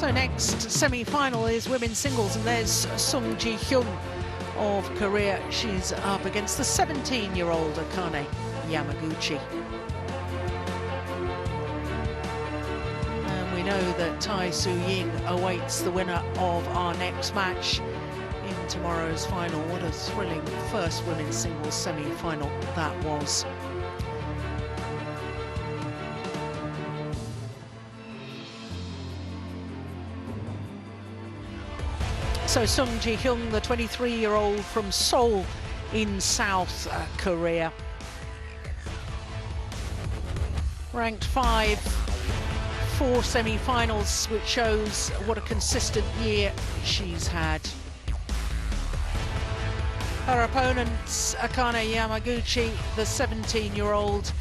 So next semi-final is women's singles, and there's Sung Ji-hyun of Korea. She's up against the 17-year-old Akane Yamaguchi. And we know that Tai Su-ying awaits the winner of our next match in tomorrow's final. What a thrilling first women's singles semi-final that was. So Sung Ji-hyun, the 23-year-old from Seoul in South Korea. Ranked 5, 4 semi-finals, which shows what a consistent year she's had. Her opponent, Akane Yamaguchi, the 17-year-old,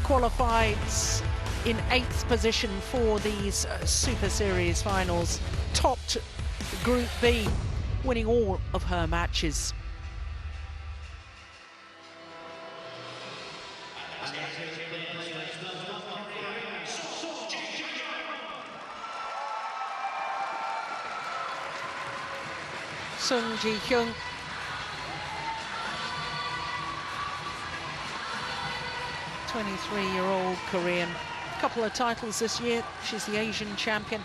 qualified in 8th position for these Super Series finals, topped Group B, winning all of her matches. Sung Ji-hyun, '23-year-old Korean, couple of titles this year. She's the Asian champion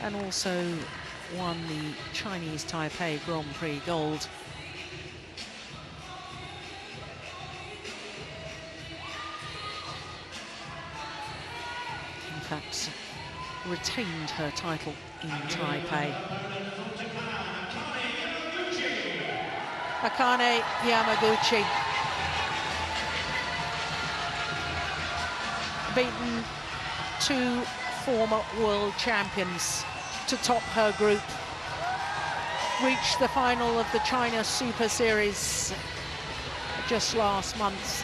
and also won the Chinese Taipei Grand Prix gold. In fact, retained her title in Taipei. Akane Yamaguchi, beaten 2 former world champions to top her group, reached the final of the China Super Series just last month,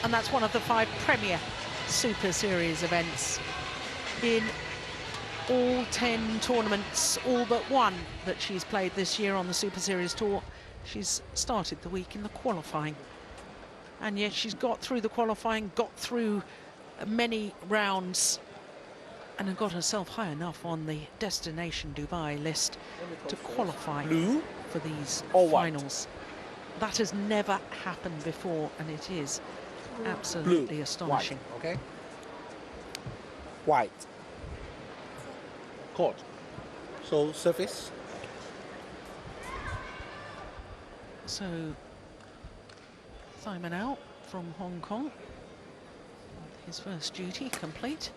and that's one of the 5 premier Super Series events. In all 10 tournaments, all but one that she's played this year on the Super Series tour, she's started the week in the qualifying, and yet she's got through the qualifying, got through many rounds, and got herself high enough on the Destination Dubai list to qualify for these finals. That has never happened before, and it is absolutely astonishing. White, okay? White. Court. So surface. So Simon out from Hong Kong. His first duty complete.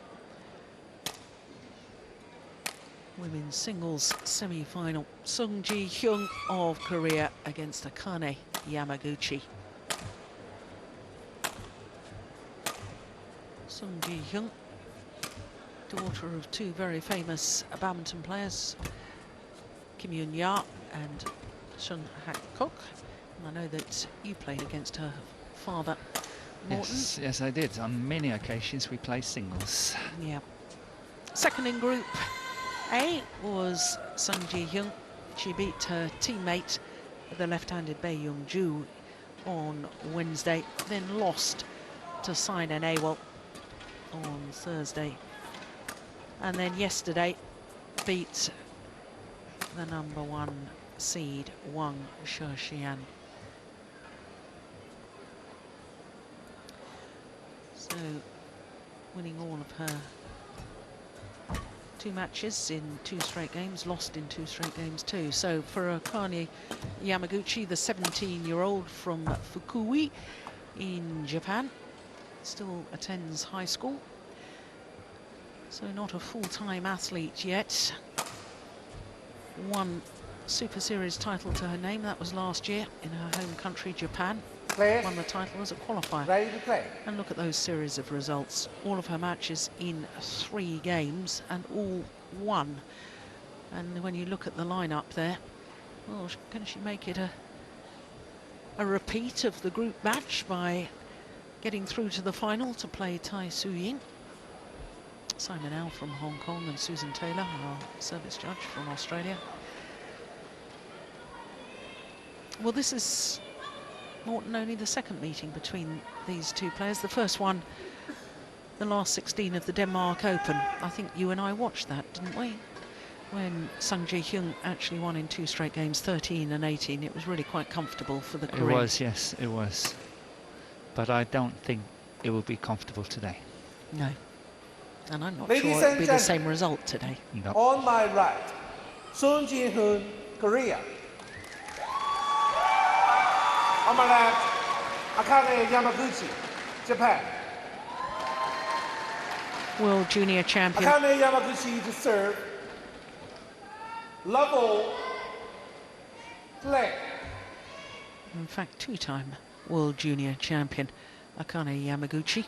Women's singles semi-final. Sung Ji-hyun of Korea against Akane Yamaguchi. Sung Ji-hyun, daughter of 2 very famous badminton players, Kim Yoon-ya and Shun Hak-kok. I know that you played against her father, Morton. Yes, I did. On many occasions we played singles. Yeah. Second in Group A was Sung Ji-hyun. She beat her teammate, the left-handed Bae Young-ju, on Wednesday, then lost to Sina Nehwal on Thursday, and then yesterday beat the #1 seed Wang Shexian. So winning all of her 2 matches in 2 straight games, lost in 2 straight games too. So for Akane Yamaguchi, the 17-year-old from Fukui in Japan, still attends high school, so not a full-time athlete yet. 1 Super Series title to her name, that was last year in her home country, Japan. Won the title as a qualifier. Ready to play. And look at those series of results. All of her matches in 3 games and all won. And when you look at the lineup there, well, can she make it a repeat of the group match by getting through to the final to play Tai Su-ying? Simon Al from Hong Kong and Susan Taylor, our service judge from Australia. Well, this is, Morton, only the 2nd meeting between these 2 players. The first one the last 16 of the Denmark Open. I think you and I watched that, didn't we? When Hyun actually won in 2 straight games, 13 and 18. It was really quite comfortable for the Koreans. It was, yes, it was. But I don't think it will be comfortable today. No. And I'm not Ladies sure and it'll be the gentlemen, same result today. No. On my right, Sun Ji-hoon, Korea. On my left, Akane Yamaguchi, Japan. World Junior Champion. Akane Yamaguchi to serve. Level play. In fact, 2-time World Junior Champion, Akane Yamaguchi.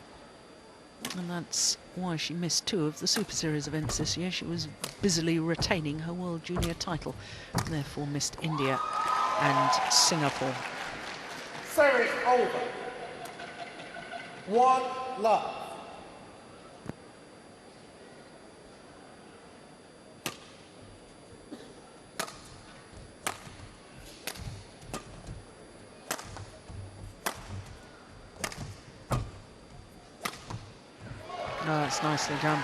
And that's why she missed 2 of the Super Series events this year. She was busily retaining her World Junior title, and therefore missed India and Singapore. Service over. 1-love. Oh, that's nicely done.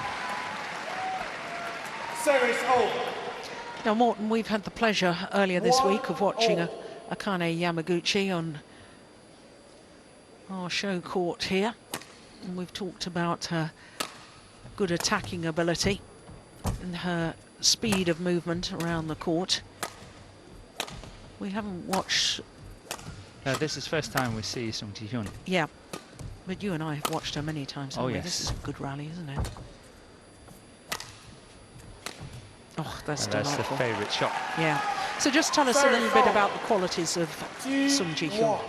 Service over. Now, Morton, we've had the pleasure earlier this week of watching Akane Yamaguchi on our show court here. And we've talked about her good attacking ability and her speed of movement around the court. We haven't watched... This is first time we see Sung Ji-hyun. Yeah, but you and I have watched her many times, haven't we? Yes. This is a good rally, isn't it? Oh, that's That's the delightful. favourite shot. Yeah. So just tell us a little bit about the qualities of Sung Ji-hyun.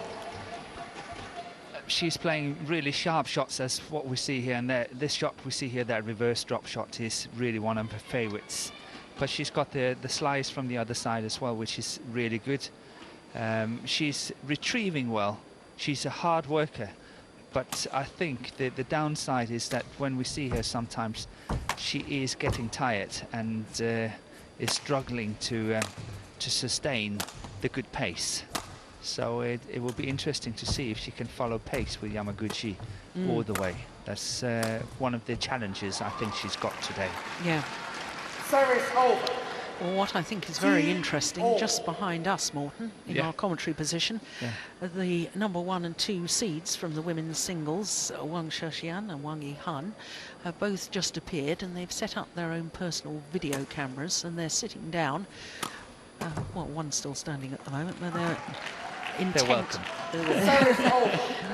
She's playing really sharp shots, as what we see here, and this shot we see here, that reverse drop shot, is really one of her favourites. But she's got the slice from the other side as well, which is really good. She's retrieving well. She's a hard worker, but I think the downside is that when we see her, sometimes she is getting tired and is struggling to sustain the good pace. So it will be interesting to see if she can follow pace with Yamaguchi all the way. That's one of the challenges I think she's got today. Yeah. Service over. Well, what I think is very interesting, just behind us, Morton, in Yeah. our commentary position, the number 1 and 2 seeds from the women's singles, Wang Shexian and Wang Yihan, have both just appeared, and they've set up their own personal video cameras, and they're sitting down. Well, one's still standing at the moment, but they're intent. welcome.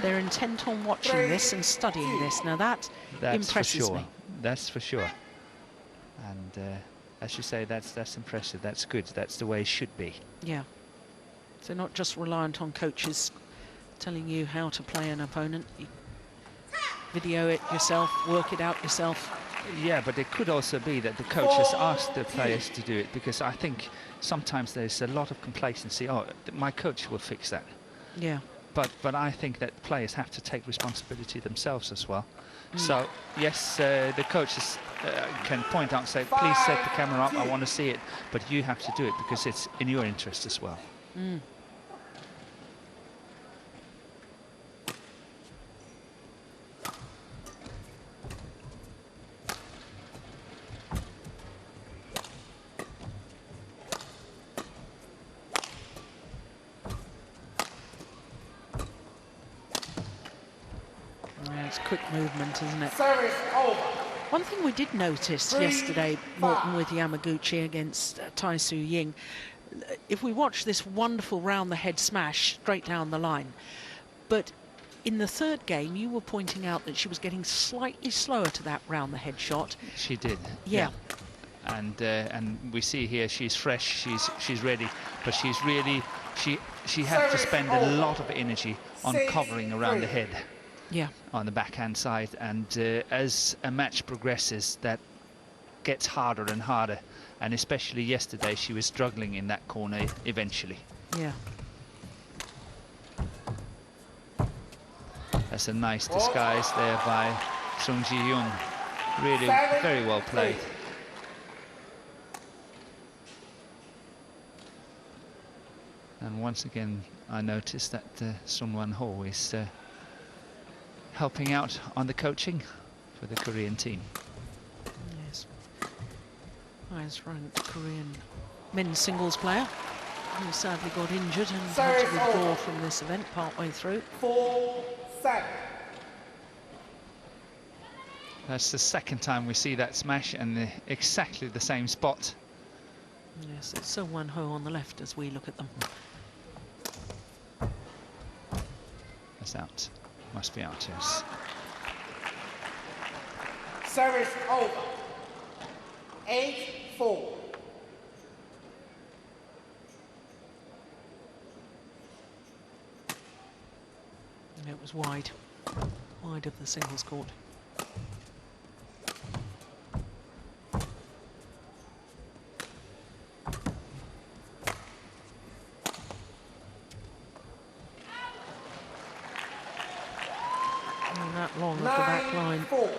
They're intent on watching this and studying this. Now that impresses me. That's for sure. And as you say, that's impressive. That's good. That's the way it should be. Yeah. So not just reliant on coaches telling you how to play an opponent. You video it yourself, work it out yourself. Yeah, but it could also be that the coach has asked the players to do it, because I think sometimes there's a lot of complacency. Oh, my coach will fix that. Yeah. But I think that players have to take responsibility themselves as well. So yes, the coaches can point out and say, please set the camera up, I want to see it, but you have to do it because it's in your interest as well. It's quick movement, isn't it? Service over. One thing we did notice yesterday, Morton, with Yamaguchi against Tai Su Ying, if we watch this wonderful round-the-head smash straight down the line, but in the third game, you were pointing out that she was getting slightly slower to that round-the-head shot. She did. Yeah. And we see here she's fresh, she's ready, but she's really she had to spend a lot of energy on covering around the head. Yeah. On the backhand side, and as a match progresses, that gets harder and harder, and especially yesterday she was struggling in that corner eventually. Yeah. That's a nice disguise there by Sung Ji-hyun. Really very well played. And once again I noticed that Sun Wan-ho is helping out on the coaching. for the Korean team. Yes. Highest ranked Korean men's singles player, who sadly got injured and had to withdraw from this event partway through. 4-7. That's the second time we see that smash, and exactly the same spot. Yes, it's So Wan-ho on the left as we look at them. That's out. Must be out, yes. Service over. 8-4. And it was wide of the singles court. And that long of the back line. 9-4.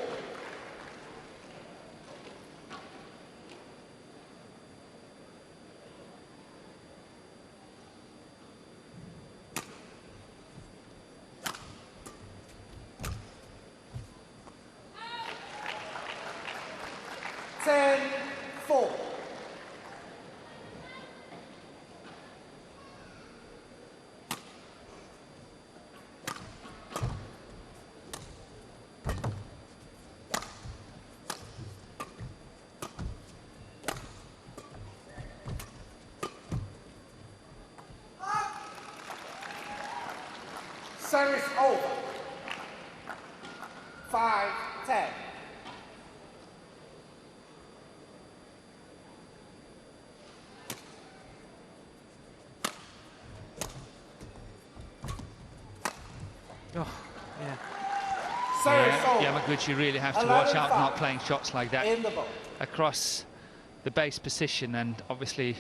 Service over. 5-10. Oh, yeah. Yamaguchi really have to watch out not playing shots like that In the ball. across the base position, and obviously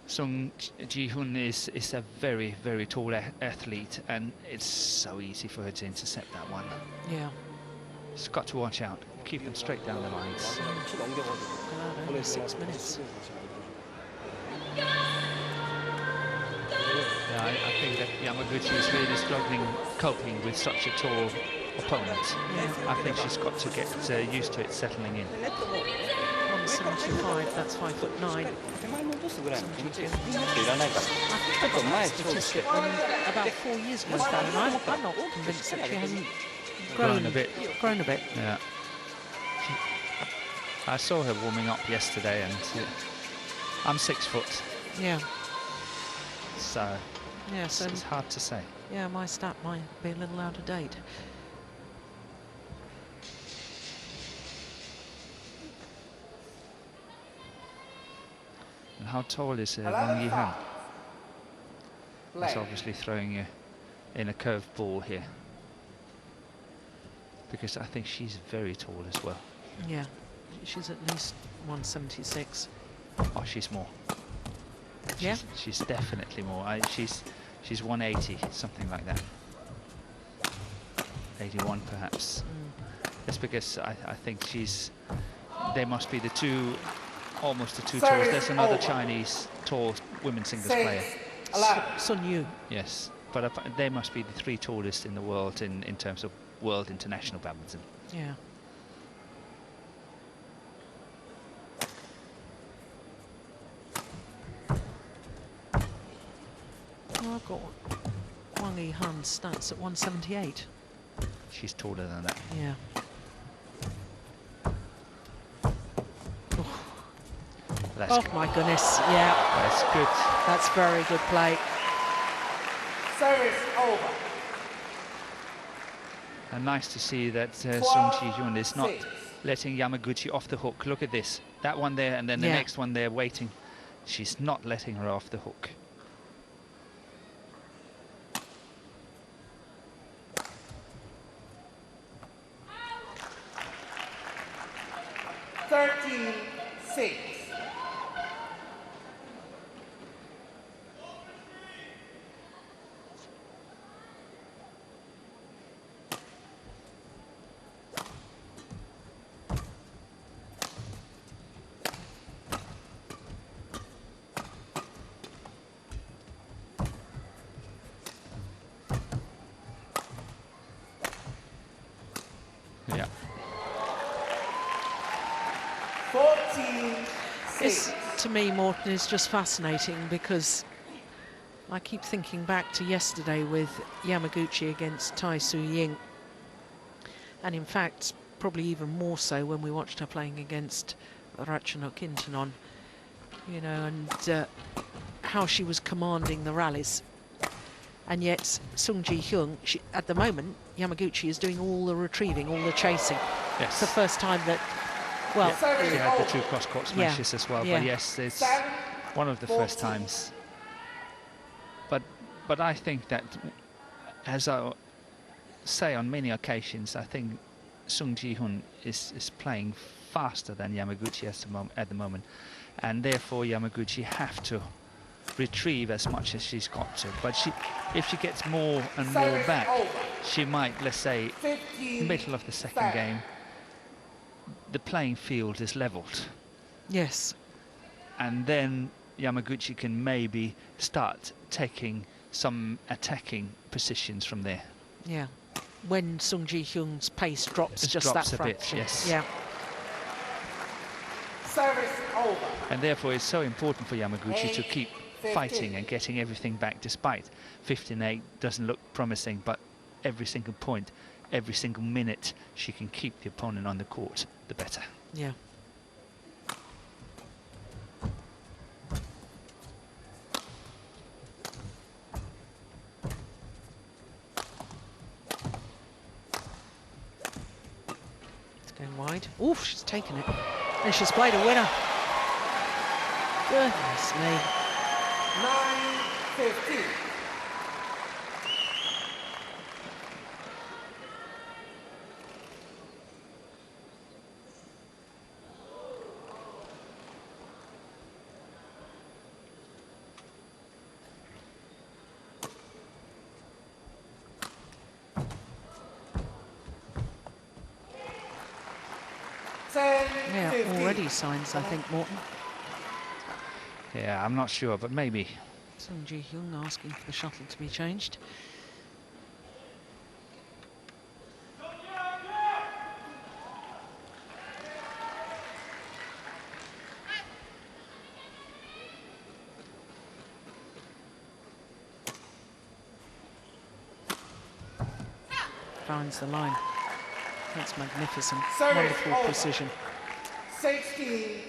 Sung Ji-Hyun is a very, very tall athlete, and it's so easy for her to intercept that one. Yeah. She's got to watch out, keep them straight down the lines. Only 6 minutes. Yeah, I think that Yamaguchi is really struggling coping with such a tall opponent. Yeah. I think she's got to get used to it settling in. 175, that's 5'9". I got that statistic about 4 years ago, and I'm not convinced that she hasn't grown a bit. Yeah. I saw her warming up yesterday, and I'm 6 foot. Yeah. So, Yeah, so it's hard to say. yeah, my stat might be a little out of date. And how tall is Wang Yihan? He's obviously throwing in a curved ball here, because I think she's very tall as well. Yeah, she's at least 176. Oh, she's more. Yeah? She's definitely more. She's 180, something like that. 81 perhaps. That's because I think they must be the two, almost the two tallest. There's another Chinese tall women's singles player. Sun Yu. Yes, but they must be the 3 tallest in the world in terms of world international badminton. Yeah. Well, I've got Wang Yihan's stats at 178. She's taller than that. Yeah. That's Oh my goodness, yeah. That's good. That's very good play. Service over. And nice to see that Sung Ji-Hyun is not letting Yamaguchi off the hook. Look at this. That one there, and then the next one there waiting. She's not letting her off the hook. Six. Yeah. This, to me, Morten, is just fascinating because I keep thinking back to yesterday with Yamaguchi against Tai Su Ying. And in fact, probably even more so when we watched her playing against Ratchanok Intanon, you know, and how she was commanding the rallies. And yet, Sung Ji-hyun, at the moment, Yamaguchi is doing all the retrieving, all the chasing. Yes. It's the first time that, well... Yeah, she had the two cross-court smashes as well, yeah. but yes, it's one of the first times. But I think that, as I say on many occasions, I think Sung Ji-hyun is playing faster than Yamaguchi at the moment, and therefore Yamaguchi have to retrieve as much as she's got to. But if she gets more and more back, she might, let's say, middle of the second game, the playing field is leveled. Yes. And then Yamaguchi can maybe start taking some attacking positions from there. Yeah. When Sung Ji-hyun's pace drops just drops that a bit, fraction. yes. Yeah. Service over. And therefore it's so important for Yamaguchi to keep fighting and getting everything back, despite 15-8 doesn't look promising, but every single point, every single minute she can keep the opponent on the court, the better. Yeah. It's going wide. Oof, she's taken it. And she's played a winner. Goodness me. 9-15. Yeah, already signs, I think, Morten. Yeah, I'm not sure, but maybe. Sung Ji-hyun asking for the shuttle to be changed. Finds the line. That's magnificent. Service Wonderful over. precision. 16-10.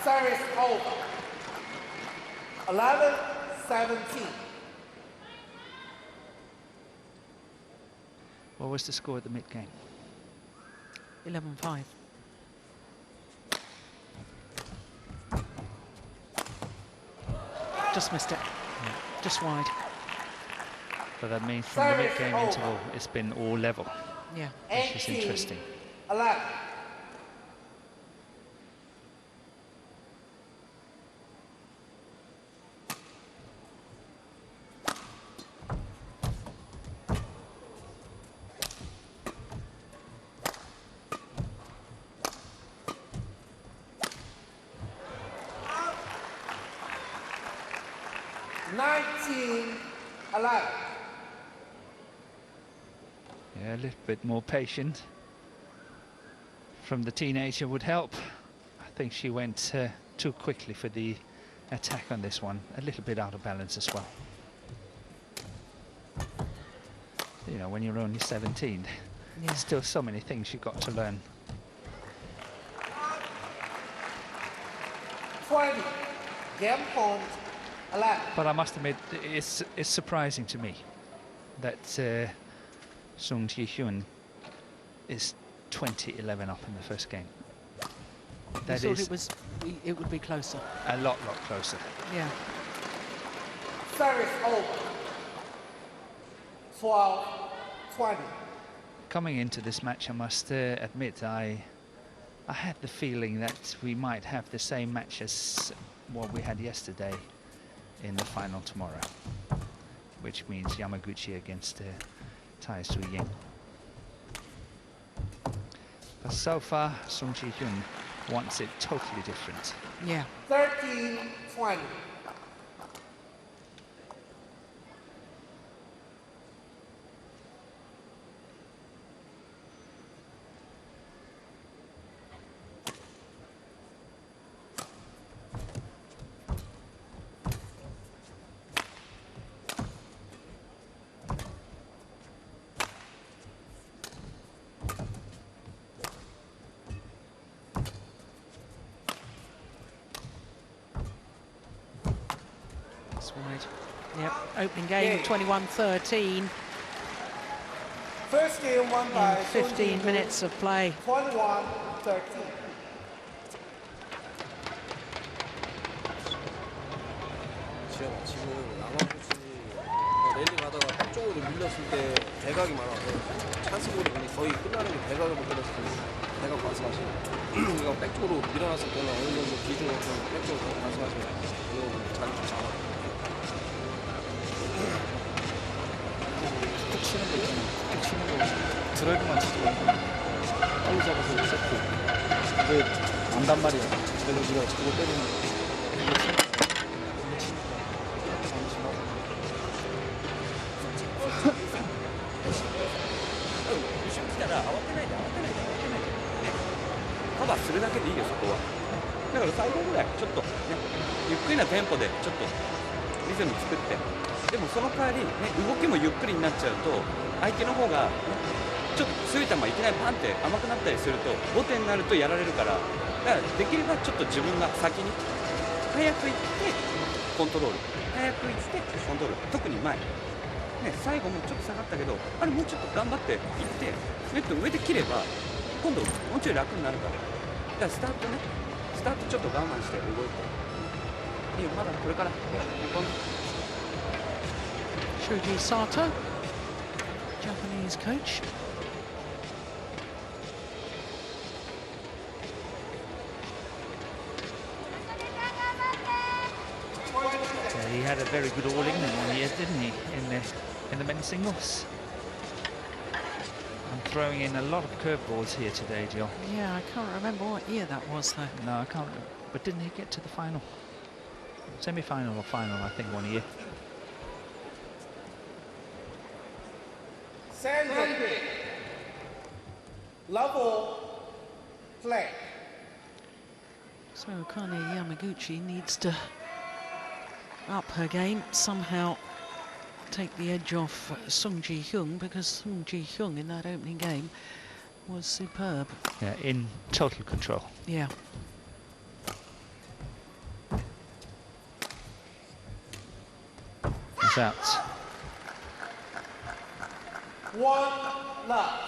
Service over. 11-17. What was the score at the mid-game? 11-5. Just missed it. Yeah. Just wide. But that means from the mid-game interval, it's been all level, Yeah. which is interesting. 11. Yeah, a little bit more patient from the teenager would help. I think she went too quickly for the attack on this one. A little bit out of balance as well. You know, when you're only 17, Yeah. there's still so many things you've got to learn. 20. Game point 11. But I must admit, it's surprising to me that Sung Ji-hyun is 20-11 up in the first game. I thought it would be closer. A lot closer. Yeah. Service over. 12-20. Coming into this match, I must admit, I had the feeling that we might have the same match as what we had yesterday in the final tomorrow, which means Yamaguchi against Tai Su-ying. But so far, Sung Ji-hyun wants it totally different. Yeah. 13-20. Yep, opening game Yeah. 21-13 First game won by in 15 minutes of play. 21-13. 지금 야마구치 랠리 가다가 백쪽으로 밀렸을 때 대각이 많아서 찬스볼이 거의 끝나는 게 대각을 못 때렸을 때 대각 말씀하시는 그러니까 백쪽으로 밀어놨을 때는 어느 정도 비중을 좀 백쪽으로 말씀하시면 자리 좀 잡아 툭 치는 거 있잖아. 툭 치는 거 드라이브만 치지 말고 빨리 잡아서 세트. 근데 안단 말이야. 그래서 우리가 저거 때리는 거.カバーするだけでいいよ、そこは。だから最後ぐらいちょっとね、ゆっくりなテンポでちょっとリズム作って、でもその代わりね、動きもゆっくりになっちゃうと相手の方が、ね、ちょっと強い球いきなりパンって甘くなったりすると後手になるとやられるから、だからできればちょっと自分が先に早く行ってコントロール、早く行ってコントロール、特に前。ね、最後もちょっと下がったけど、あれもうちょっと頑張っていってネット上で切れば今度もうちょい楽になるから、だからスタートちょっと我慢して動いていいよ、まだこれから。Shoji Sato, Japanese coach. He had a very good all-England one year, didn't he, in the men's singles? I'm throwing in a lot of curveballs here today, Jill. Yeah, I can't remember what year that was though. No, I can't. But didn't he get to the final? Semi-final or final, I think, one year. Sandwich. Level play. So Akane Yamaguchi needs to up her game, somehow take the edge off Sung Ji-hyun, because Sung Ji-hyun in that opening game was superb. Yeah, in total control. Yeah. He's out. 1 love.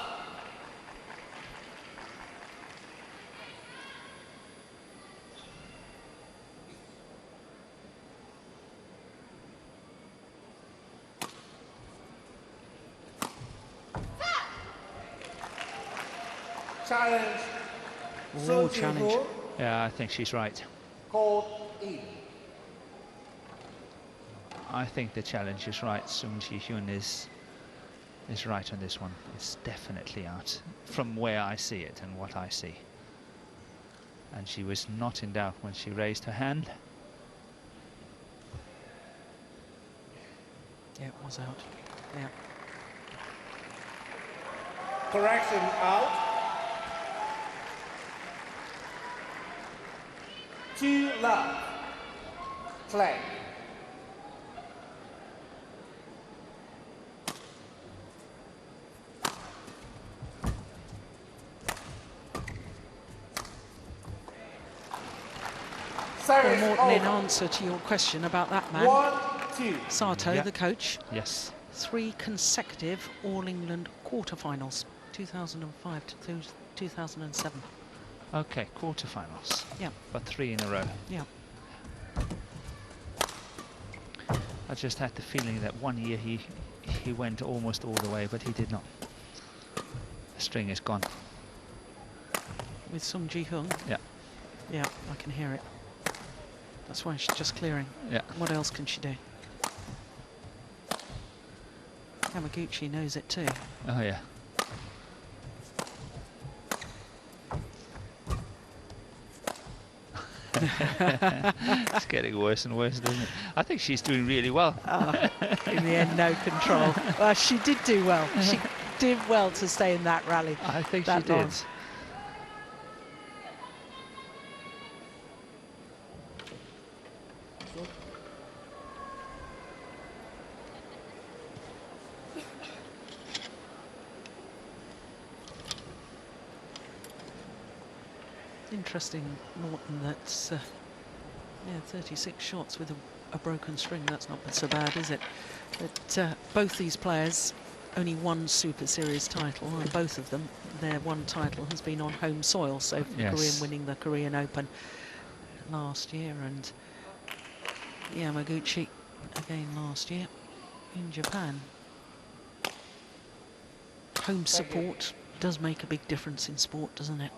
Challenge. Raw challenge. Yeah, I think she's right. Cold in. I think the challenge is right. Sung Ji-hyun is right on this one. It's definitely out from where I see it and what I see. And she was not in doubt when she raised her hand. Yeah, it was out. Yeah. Correction out. 2 love. Play. Well, Service Morton, in over. answer to your question about that man, 1-2. Sato, Yeah. the coach, Yes. 3 consecutive All-England quarterfinals, 2005 to 2007. Okay, quarterfinals. Yeah. But 3 in a row. Yeah. I just had the feeling that one year he went almost all the way, but he did not. string is gone. With Sung Ji-Hyun. Yeah. Yeah, I can hear it. That's why she's just clearing. Yeah. What else can she do? Yamaguchi knows it too. Oh yeah. It's getting worse and worse, doesn't it? I think she's doing really well. In the end, no control. Well, she did do well. She did well to stay in that rally. I think she that did. long. Interesting, Norton, that's yeah, 36 shots with a broken string. That's not so bad, is it? But both these players only one Super Series title, and both of them, their one title has been on home soil. So for Yes. Korean winning the Korean Open last year, and Yamaguchi again last year in Japan. Home support does make a big difference in sport, doesn't it?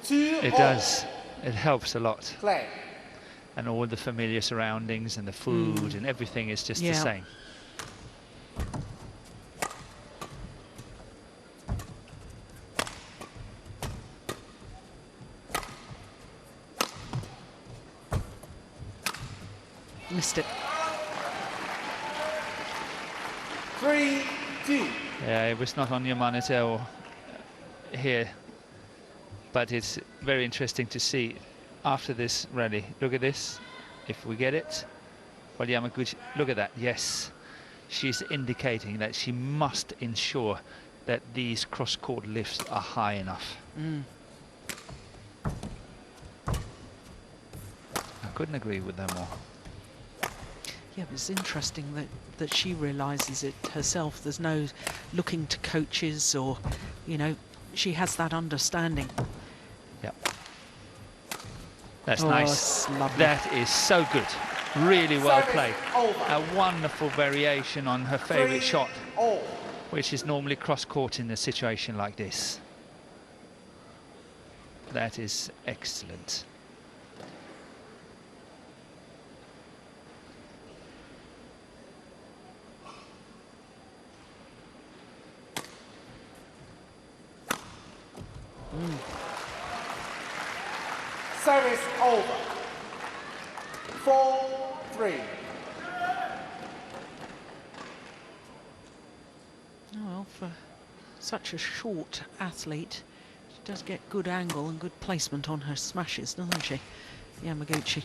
It does. It helps a lot. Play. And all the familiar surroundings and the food and everything is just the Yeah. same. Missed it. 3-2. Yeah, it was not on your monitor or here, but it's very interesting to see after this rally. Look at this, if we get it. Well, Yamaguchi, look at that, yes. She's indicating that she must ensure that these cross-court lifts are high enough. I couldn't agree with them more. Yeah, but it's interesting that she realises it herself. There's no looking to coaches or, you know, she has that understanding. Yeah. That's Oh, nice. that's lovely. That is so good. Really well Service played. over. A wonderful variation on her favourite shot, 3-all. which is normally cross-court in a situation like this. That is excellent. Service over. 4-3. Oh, well, for such a short athlete, she does get good angle and good placement on her smashes, doesn't she, Yamaguchi?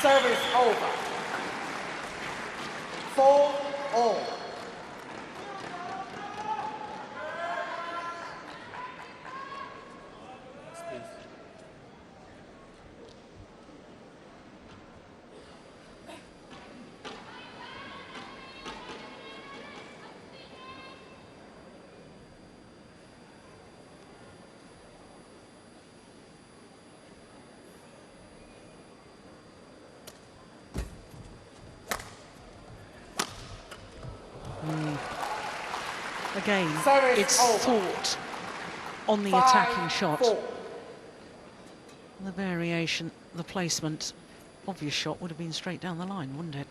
Service over. 4-all. Again, Service it's over. thought on the attacking shot. 5-4. The variation, the placement, obvious shot would have been straight down the line, wouldn't it?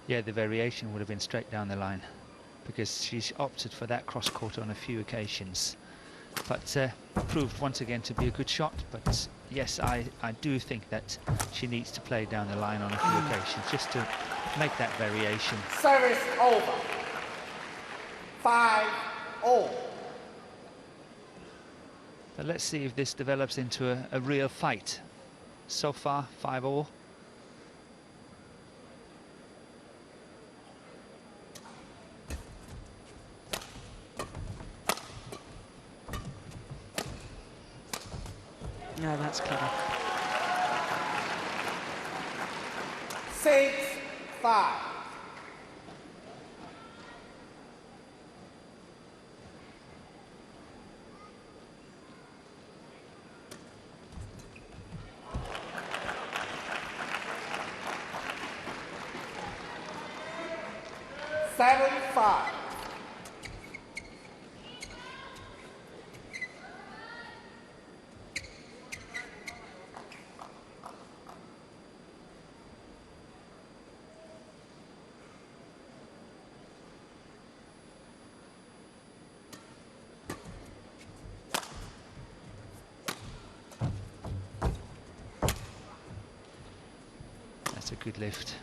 Yeah, the variation would have been straight down the line because she's opted for that cross-court on a few occasions. But proved once again to be a good shot. But yes, I do think that she needs to play down the line on a few occasions just to make that variation. Service over. 5-all. But let's see if this develops into a real fight. So far, 5-all. No, that's clever. 6-5. 5. Seven, 5. That's a good lift.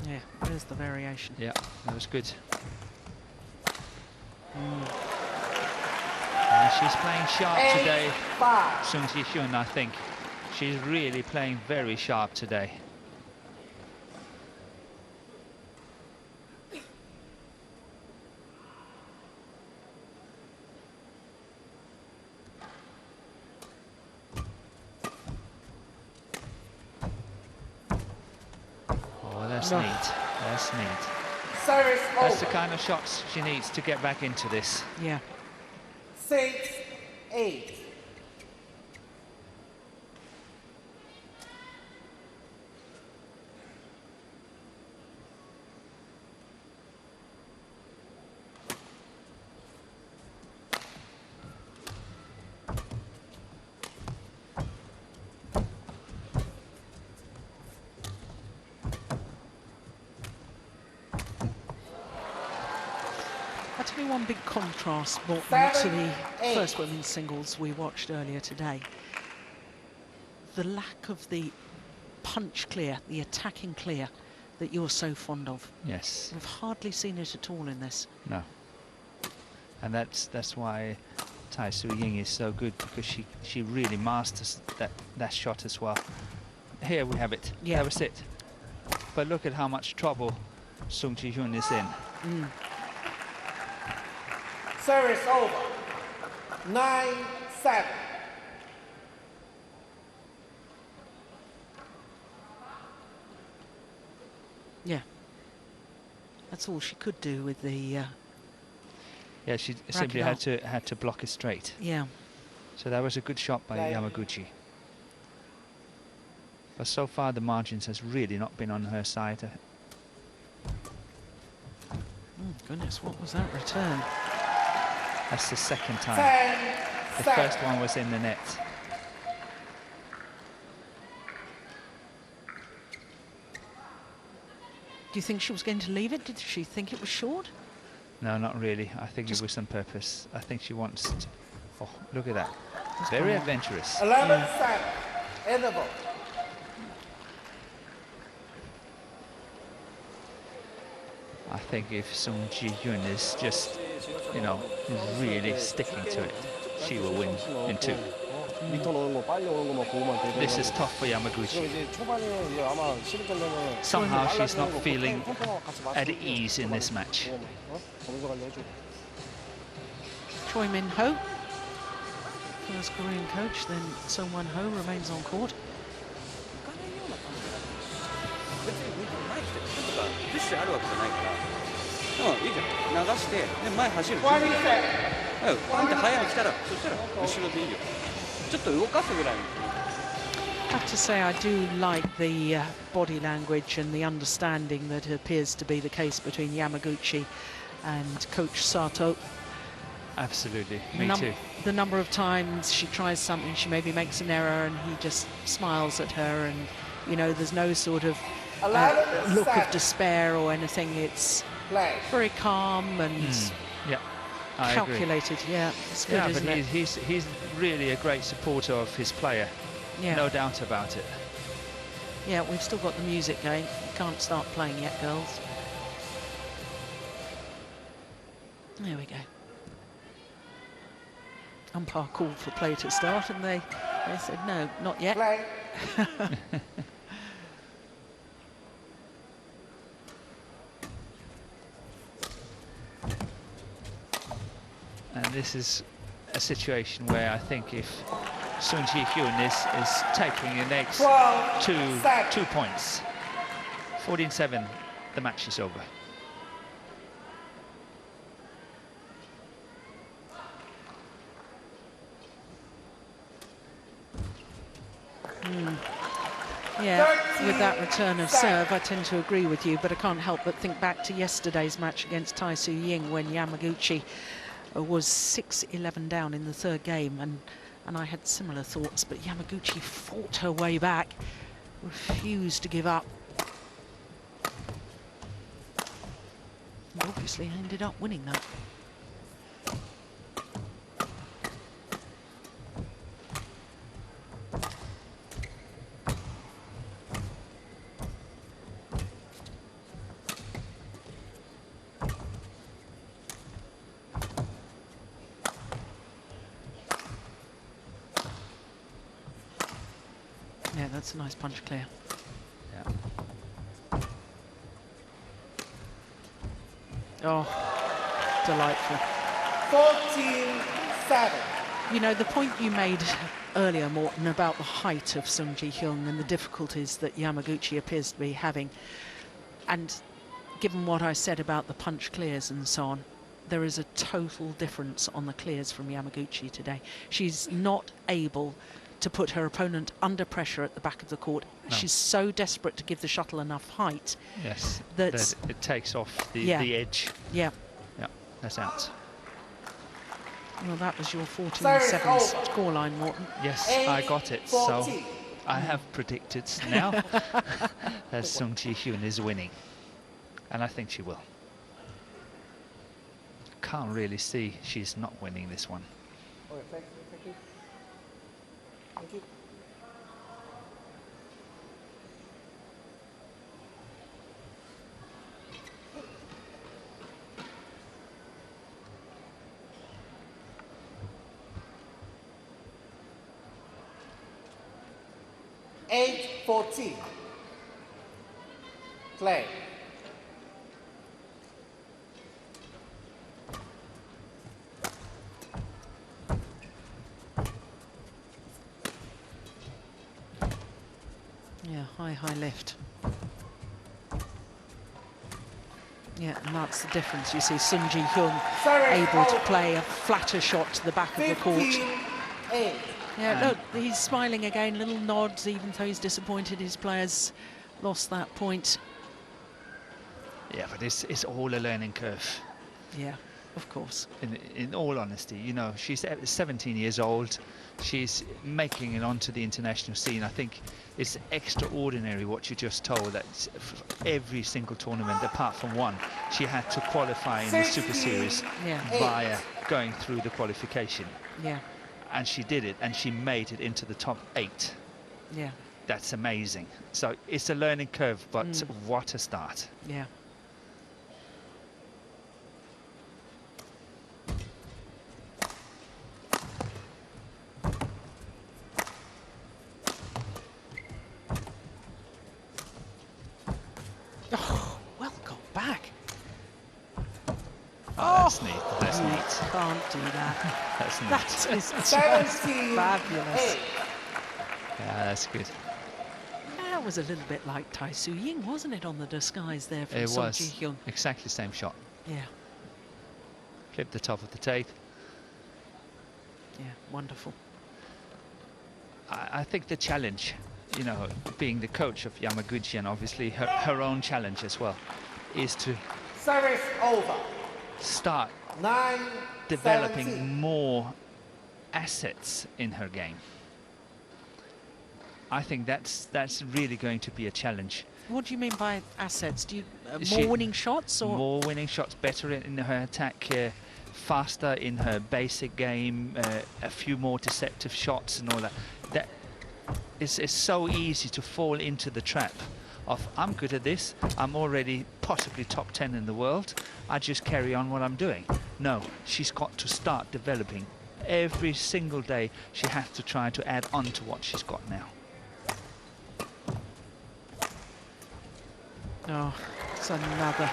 Yeah, there's the variation. Yeah, that was good. And she's playing sharp 8, today, 5. Sung Ji-hyun, I think. She's really playing very sharp today. Oh, that's No. neat. That's neat. Service That's the over. kind of shots she needs to get back into this. Yeah. 6, 8. I'll tell you one big contrast more to 7, the 8. first women's singles we watched earlier today. The lack of the punch clear, the attacking clear that you're so fond of. Yes. We've hardly seen it at all in this. No. And that's why Tai Su-ying is so good, because she really masters that shot as well. Here we have it. Yeah. That was it. But look at how much trouble Sung Ji-hyun is in. Service over. 9, 7. Yeah. That's all she could do with the, Yeah, she simply it had to block it straight. yeah. So that was a good shot by Right. Yamaguchi. But so far the margins has really not been on her side. Goodness, what was that return? That's the second time. 10, The 7. first one was in the net. Do you think she was going to leave it? Did she think it was short? No, not really. I think Just- it was on purpose. I think she wants to... Oh, look at that. Just Very gone on. adventurous. 11, 7. Interval. I think if Sung Ji-hyun is just, you know, really sticking to it, she will win in 2. 리턴 오는 거 빨리 오는 거만 보고만 되는 This is tough for 그리고 Yamaguchi. 이제 초반에 이제 아마 시리전 되면 Somehow she's not 빨라지는 거 feeling 템포만 같이 at 맞추고 ease in this match. 거기서 관리해주고 Choi Min-ho, first Korean coach, then Sung Won-ho remains on court. 別に前来てちょっとかプッシュあるわけじゃないからいいじゃん流してで前走る準備だからパンって早く来たらそしたら後ろでいいよちょっと動かすぐらい I have to say I do like the body language and the understanding that appears to be the case between Yamaguchi and Coach Sato. Absolutely, me too. The number of times she tries something, she maybe makes an error and he just smiles at her, and you know, there's no sort of look of despair or anything. It's Play. very calm and Yeah, I agree. calculated. Yeah, it's good, Yeah, isn't but it? he's really a great supporter of his player. Yeah. No doubt about it. Yeah, we've still got the music going. Can't start playing yet, girls. There we go. Umpire called for play to start, and they said no, not yet. Play. And this is a situation where I think if Sung Ji-hyun is taking the next 2 points. 14-7, the match is over. Yeah, with that return of serve, I tend to agree with you, but I can't help but think back to yesterday's match against Tai Su-ying when Yamaguchi was 6-11 down in the third game, and I had similar thoughts, but Yamaguchi fought her way back, refused to give up. And obviously ended up winning that. Yeah, that's a nice punch clear. Yeah. Oh, delightful. 14-7. You know, the point you made earlier, Morten, about the height of Sung Ji-hyun and the difficulties that Yamaguchi appears to be having, and given what I said about the punch clears and so on, there is a total difference on the clears from Yamaguchi today. She's not able to put her opponent under pressure at the back of the court. No. She's so desperate to give the shuttle enough height. Yes, that it takes off the edge. Yeah. Yeah, that's out. Well, that was your 14-7 scoreline, Morten. Yes, I got it. So I have predicted now that Sung Ji-hyun is winning. And I think she will. Can't really see she's not winning this one. Okay, thank you. Thank you. Eight 14. Play. Yeah, high lift. Yeah, and that's the difference. You see Sung Ji-hyun able to play a flatter shot to the back of the court. 15-8. Yeah, look, he's smiling again, little nods, even though he's disappointed his players lost that point. Yeah, but it's all a learning curve. Yeah, of course. In all honesty, you know, she's 17 years old. She's making it onto the international scene. I think it's extraordinary what you just told, that every single tournament, apart from one, she had to qualify in the Super Series via going through the qualification. Yeah. And she did it, and she made it into the top 8. Yeah. That's amazing. So it's a learning curve, but what a start. Yeah. Oh, well got back. Oh, that's neat. That's you neat. Can't do that. That's neat. That is just 17-8. fabulous. Yeah, that's good. That was a little bit like Tai Su-ying, wasn't it, on the disguise there from It Sung was Ji-hyun? exactly the same shot. Yeah, Clip the top of the tape. yeah, wonderful. I think the challenge, you know, being the coach of Yamaguchi, and obviously her own challenge as well, is to Service over. start 9-17. developing more assets in her game. I think that's really going to be a challenge. What do you mean by assets? Do you She- more winning shots or More winning shots, better in her attack, faster in her basic game, a few more deceptive shots and all that. That it's so easy to fall into the trap of, I'm good at this, I'm already possibly top 10 in the world, I just carry on what I'm doing. No, she's got to start developing. Every single day she has to try to add on to what she's got now. Oh, it's another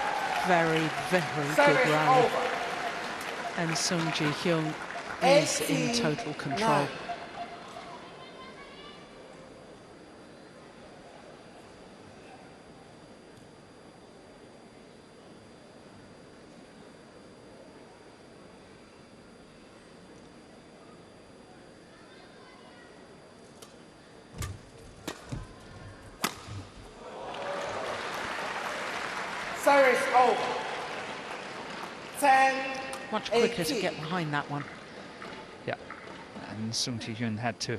very, very good Service rally. over. And Sung Ji-hyun is in total control. 18-9. Service over. 10. Much quicker to 18. get behind that one. Yeah, and Sung Ji-hyun had to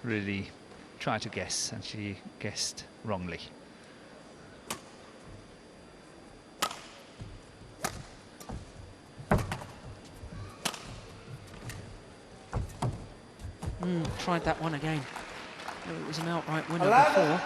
really try to guess, and she guessed wrongly. Tried that one again. It was an outright winner 11. before.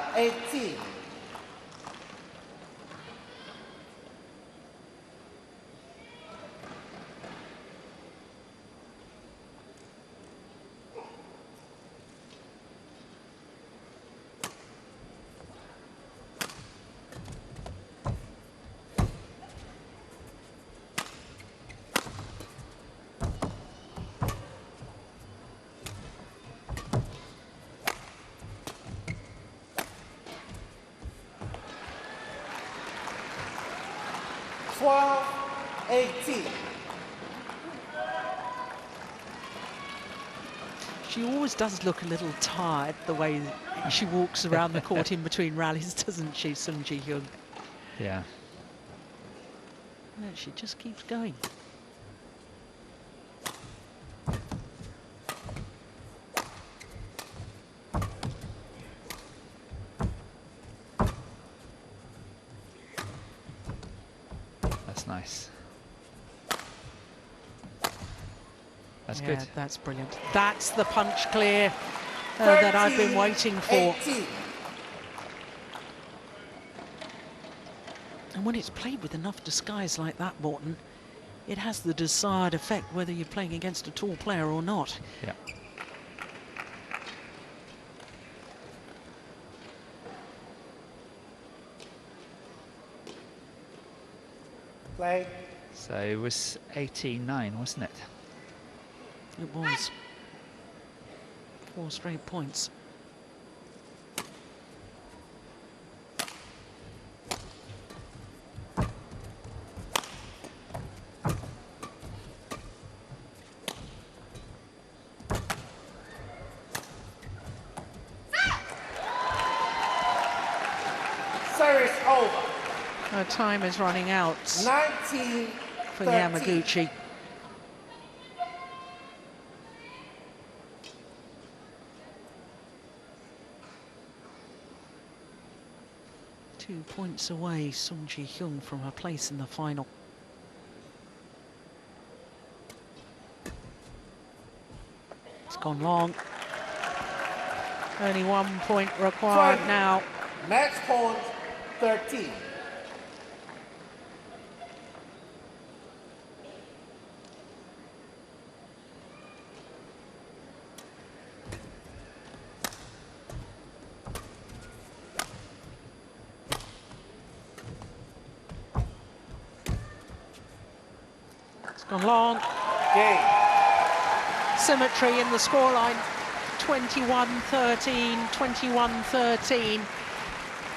18. She always does look a little tired the way she walks around the court in between rallies, doesn't she, Sung Ji-hyun? Yeah. Yeah, she just keeps going. That's nice. That's Yeah, good. that's brilliant. That's the punch clear that I've been waiting for. 18. And when it's played with enough disguise like that, Morton, it has the desired effect whether you're playing against a tall player or not. Yeah. Play. So it was 18-9, wasn't it? It was 4 straight points. Service over. Her time is running out 19. for 13. Yamaguchi. Two points away, Sung Ji-hyun, from her place in the final. It's gone long. Only 1 point required 20. now. Match point 13. It's gone long. Game. Symmetry in the scoreline. 21-13, 21-13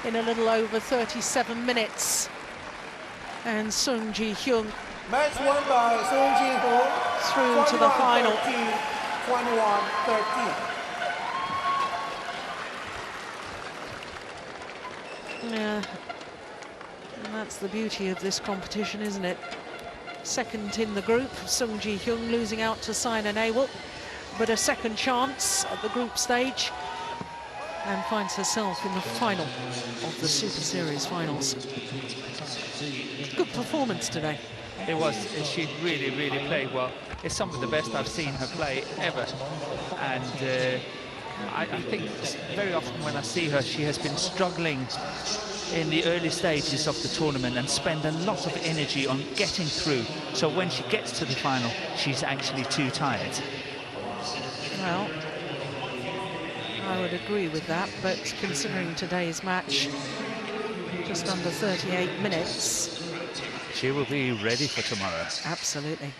in a little over 37 minutes. And Sung Ji-hyun Match won by Sung Ji-hyun. through to the final. 21-13. Yeah, and that's the beauty of this competition, isn't it? Second in the group, Sung Ji-hyun losing out to Saina Nehwal, but a second chance at the group stage, and finds herself in the final of the Super Series finals. Good performance today. It was. She really, really played well. It's some of the best I've seen her play ever. And I think very often when I see her, she has been struggling in the early stages of the tournament and spend a lot of energy on getting through. So when she gets to the final, she's actually too tired. Well, I would agree with that, but considering today's match, just under 38 minutes. She will be ready for tomorrow. Absolutely.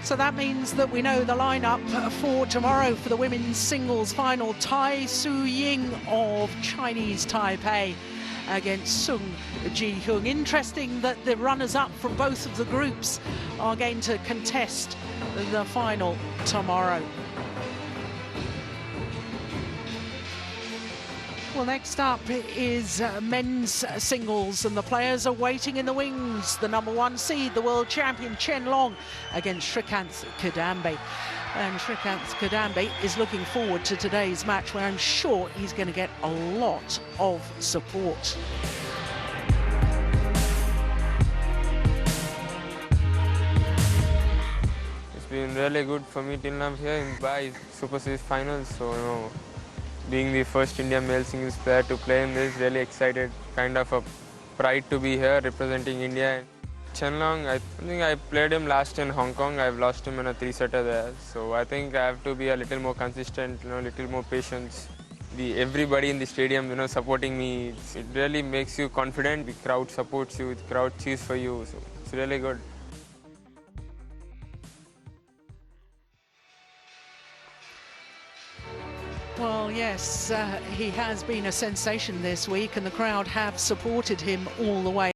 So that means that we know the lineup for tomorrow for the women's singles final. Tai Su-ying of Chinese Taipei against Sung Ji-hyun. Interesting that the runners-up from both of the groups are going to contest the final tomorrow. Well, next up is men's singles, and the players are waiting in the wings. The #1 seed, the world champion Chen Long against Srikanth Kadambi. And Srikanth Kadambi is looking forward to today's match, where I'm sure he's going to get a lot of support. It's been really good for me till now here in BWF Superseries finals. So, you know, being the first Indian male singles player to play in this, really excited, kind of a pride to be here representing India. Chen Long, I think I played him last in Hong Kong. I've lost him in a 3-setter there. So I think I have to be a little more consistent, you know, a little more patience. Everybody in the stadium, you know, supporting me, it really makes you confident. The crowd supports you, the crowd cheers for you. So it's really good. Well, yes, he has been a sensation this week, and the crowd have supported him all the way.